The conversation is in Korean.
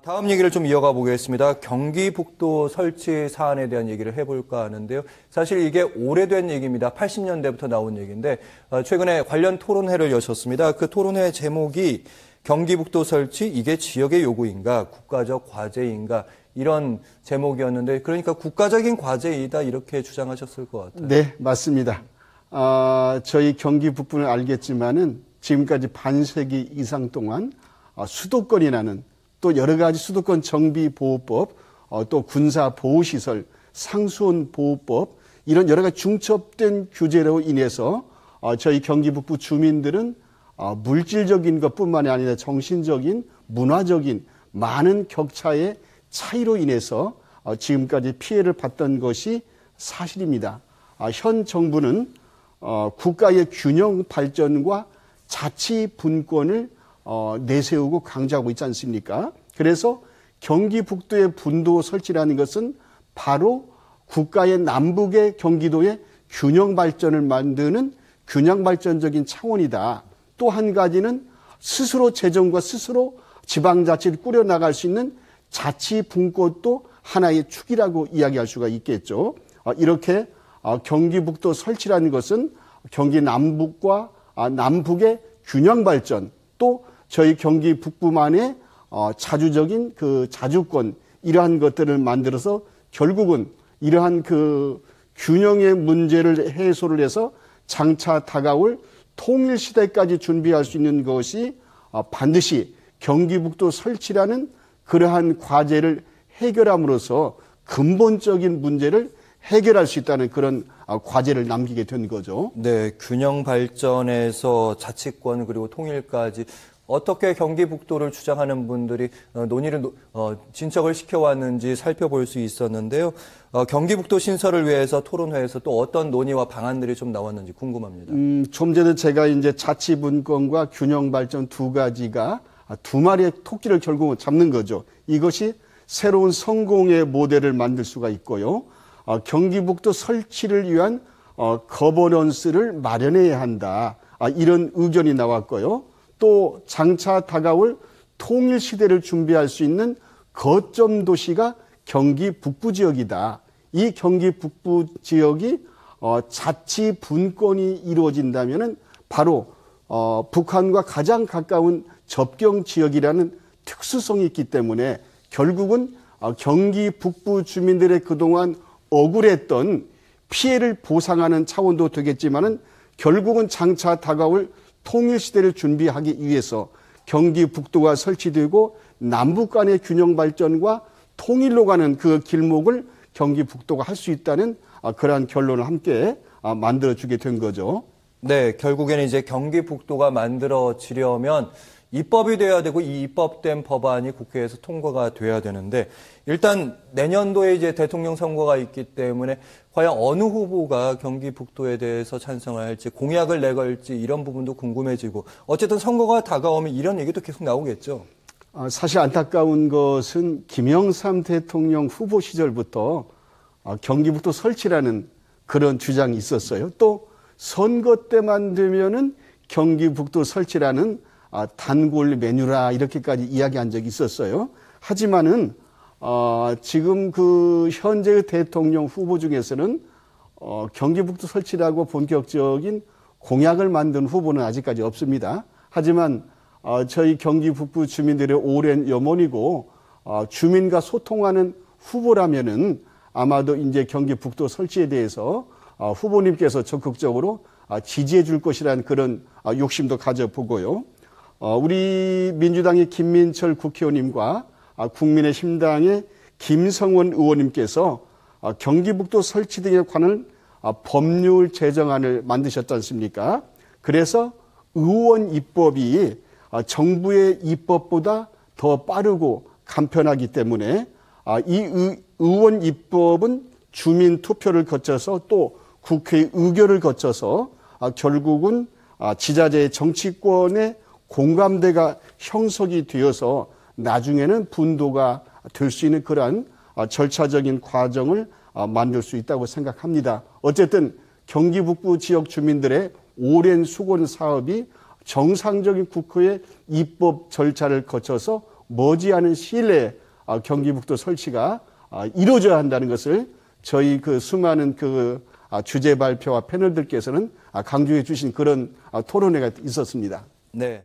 다음 얘기를 좀 이어가 보겠습니다. 경기북도 설치 사안에 대한 얘기를 해볼까 하는데요. 사실 이게 오래된 얘기입니다. 80년대부터 나온 얘기인데 최근에 관련 토론회를 여셨습니다. 그 토론회 제목이 경기북도 설치 이게 지역의 요구인가 국가적 과제인가 이런 제목이었는데 그러니까 국가적인 과제이다 이렇게 주장하셨을 것 같아요. 네, 맞습니다. 저희 경기북부는 알겠지만은 지금까지 반세기 이상 동안 수도권이라는 또 여러 가지 수도권 정비보호법, 또 군사보호시설, 상수원보호법 이런 여러 가지 중첩된 규제로 인해서 저희 경기북부 주민들은 물질적인 것뿐만이 아니라 정신적인, 문화적인 많은 격차의 차이로 인해서 지금까지 피해를 봤던 것이 사실입니다. 현 정부는 국가의 균형 발전과 자치 분권을 내세우고 강조하고 있지 않습니까? 그래서 경기북도의 분도 설치라는 것은 바로 국가의 남북의 경기도의 균형 발전을 만드는 균형 발전적인 차원이다. 또 한 가지는 스스로 재정과 스스로 지방자치를 꾸려나갈 수 있는 자치 분권도 하나의 축이라고 이야기할 수가 있겠죠. 이렇게 경기북도 설치라는 것은 경기 남북과 남북의 균형 발전 또 저희 경기 북부만의 자주적인 그 자주권 이러한 것들을 만들어서 결국은 이러한 그 균형의 문제를 해소를 해서 장차 다가올 통일 시대까지 준비할 수 있는 것이 반드시 경기북도 설치라는 그러한 과제를 해결함으로써 근본적인 문제를 해결할 수 있다는 그런 과제를 남기게 된 거죠. 네, 균형 발전에서 자치권 그리고 통일까지 어떻게 경기북도를 주장하는 분들이 논의를 진척을 시켜왔는지 살펴볼 수 있었는데요. 경기북도 신설을 위해서 토론회에서 또 어떤 논의와 방안들이 좀 나왔는지 궁금합니다. 좀 전에 제가 이제 자치분권과 균형 발전 두 가지가 두 마리의 토끼를 결국은 잡는 거죠. 이것이 새로운 성공의 모델을 만들 수가 있고요. 경기북도 설치를 위한 거버넌스를 마련해야 한다. 이런 의견이 나왔고요. 또 장차 다가올 통일 시대를 준비할 수 있는 거점 도시가 경기 북부 지역이다. 이 경기 북부 지역이 자치 분권이 이루어진다면은 바로 북한과 가장 가까운 접경 지역이라는 특수성이 있기 때문에 결국은 경기 북부 주민들의 그동안 억울했던 피해를 보상하는 차원도 되겠지만은 결국은 장차 다가올 통일 시대를 준비하기 위해서 경기 북도가 설치되고 남북 간의 균형 발전과 통일로 가는 그 길목을 경기 북도가 할 수 있다는 그러한 결론을 함께 만들어주게 된 거죠. 네, 결국에는 이제 경기 북도가 만들어지려면 입법이 돼야 되고 이 입법된 법안이 국회에서 통과가 돼야 되는데 일단 내년도에 이제 대통령 선거가 있기 때문에 과연 어느 후보가 경기 북도에 대해서 찬성을 할지 공약을 내걸지 이런 부분도 궁금해지고 어쨌든 선거가 다가오면 이런 얘기도 계속 나오겠죠. 사실 안타까운 것은 김영삼 대통령 후보 시절부터 경기북도 설치라는 그런 주장이 있었어요. 또 선거 때만 되면은 경기북도 설치라는 단골 메뉴라 이렇게까지 이야기한 적이 있었어요. 하지만은 지금 그 현재의 대통령 후보 중에서는 경기북도 설치라고 본격적인 공약을 만든 후보는 아직까지 없습니다. 하지만 저희 경기 북부 주민들의 오랜 염원이고 주민과 소통하는 후보라면은 아마도 이제 경기 북도 설치에 대해서 후보님께서 적극적으로 지지해 줄 것이라는 그런 욕심도 가져보고요. 우리 민주당의 김민철 국회의원님과 국민의힘당의 김성원 의원님께서 경기북도 설치 등에 관한 법률 제정안을 만드셨지 않습니까? 그래서 의원 입법이 정부의 입법보다 더 빠르고 간편하기 때문에 이 의원 입법은 주민 투표를 거쳐서 또 국회 의결을 거쳐서 결국은 지자체의 정치권의 공감대가 형성이 되어서 나중에는 분도가 될 수 있는 그러한 절차적인 과정을 만들 수 있다고 생각합니다. 어쨌든 경기 북부 지역 주민들의 오랜 수건 사업이 정상적인 국회의 입법 절차를 거쳐서 머지않은 시일 내에 경기북도 설치가 이루어져야 한다는 것을 저희 그 수많은 그 주제 발표와 패널들께서는 강조해 주신 그런 토론회가 있었습니다. 네.